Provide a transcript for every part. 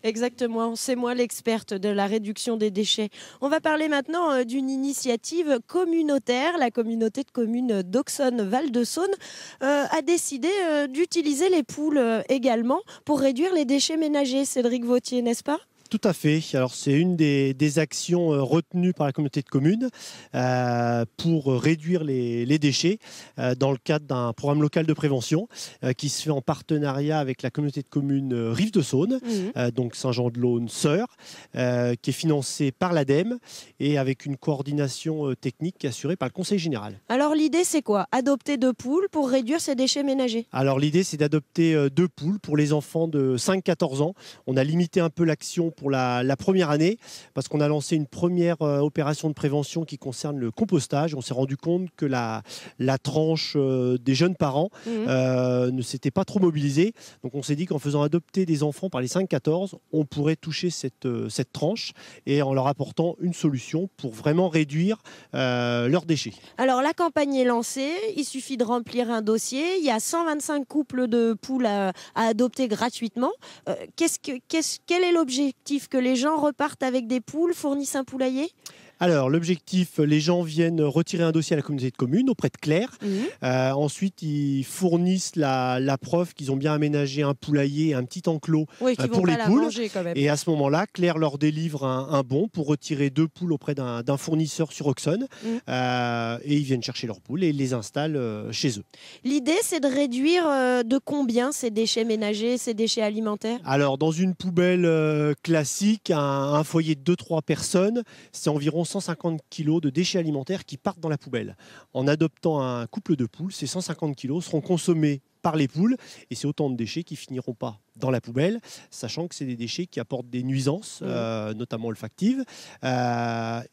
Exactement, c'est moi l'experte de la réduction des déchets. On va parler maintenant d'une initiative communautaire. La communauté de communes d'Auxonne Val-de-Saône a décidé d'utiliser les poules également pour réduire les déchets ménagers. Cédric Vautier, n'est-ce pas? Tout à fait. Alors, c'est une des actions retenues par la communauté de communes pour réduire les déchets dans le cadre d'un programme local de prévention qui se fait en partenariat avec la communauté de communes Rive de Saône, donc Saint-Jean-de-Laune, Sœur, qui est financé par l'ADEME et avec une coordination technique assurée par le Conseil général. Alors l'idée c'est quoi? Adopter 2 poules pour réduire ces déchets ménagers? Alors, l'idée, c'est d'adopter 2 poules pour les enfants de 5-14 ans. On a limité un peu l'action pour la première année parce qu'on a lancé une première opération de prévention qui concerne le compostage. On s'est rendu compte que la tranche des jeunes parents ne s'était pas trop mobilisée. Donc on s'est dit qu'en faisant adopter des enfants par les 5-14, on pourrait toucher cette tranche et en leur apportant une solution pour vraiment réduire leurs déchets. Alors la campagne est lancée, il suffit de remplir un dossier, il y a 125 couples de poules à adopter gratuitement. Quel est l'objectif? Que les gens repartent avec des poules, fournissent un poulailler? Alors, l'objectif, les gens viennent retirer un dossier à la communauté de communes auprès de Claire. Ensuite, ils fournissent la preuve qu'ils ont bien aménagé un poulailler, un petit enclos pour les poules. Et à ce moment-là, Claire leur délivre un bon pour retirer 2 poules auprès d'un fournisseur sur Auxonne. Et ils viennent chercher leurs poules et ils les installent chez eux. L'idée, c'est de réduire de combien ces déchets ménagers, ces déchets alimentaires? Alors, dans une poubelle classique, un foyer de 2-3 personnes, c'est environ 150 kg de déchets alimentaires qui partent dans la poubelle. En adoptant un couple de poules, ces 150 kg seront consommés par les poules et c'est autant de déchets qui finiront pas dans la poubelle, sachant que c'est des déchets qui apportent des nuisances, notamment olfactives.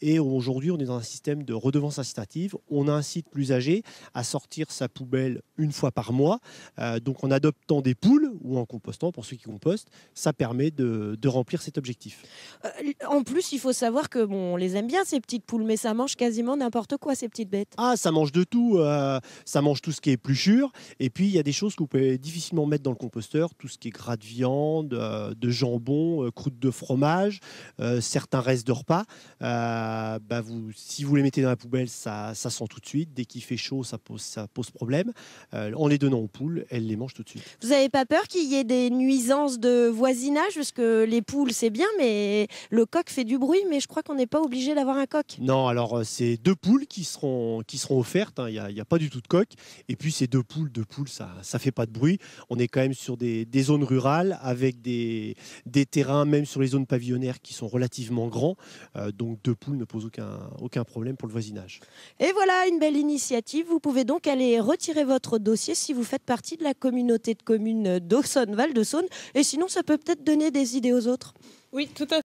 Et aujourd'hui, on est dans un système de redevance incitative. On incite l'usager à sortir sa poubelle une fois par mois. Donc, en adoptant des poules ou en compostant, pour ceux qui compostent, ça permet de remplir cet objectif. En plus, il faut savoir que on les aime bien ces petites poules, mais ça mange quasiment n'importe quoi ces petites bêtes. Ah, ça mange de tout. Ça mange tout ce qui est épluchure. Et puis, il y a des choses que vous pouvez difficilement mettre dans le composteur, tout ce qui est gras de viande, de jambon, croûte de fromage, certains restes de repas. Si vous les mettez dans la poubelle, ça sent tout de suite. Dès qu'il fait chaud, ça pose problème. En les donnant aux poules, elles les mangent tout de suite. Vous n'avez pas peur qu'il y ait des nuisances de voisinage? Parce que les poules, c'est bien, mais le coq fait du bruit, mais je crois qu'on n'est pas obligé d'avoir un coq. Non, alors c'est 2 poules qui seront offertes. Il n'y a pas du tout de coq. Et puis ces deux poules, ça fait pas de bruit. On est quand même sur des zones rurales avec des terrains, même sur les zones pavillonnaires, qui sont relativement grands. Donc 2 poules ne posent aucun problème pour le voisinage. Et voilà, une belle initiative. Vous pouvez donc aller retirer votre dossier si vous faites partie de la communauté de communes d'Auxonne Val-de-Saône. Et sinon, ça peut peut-être donner des idées aux autres. Oui, tout à fait.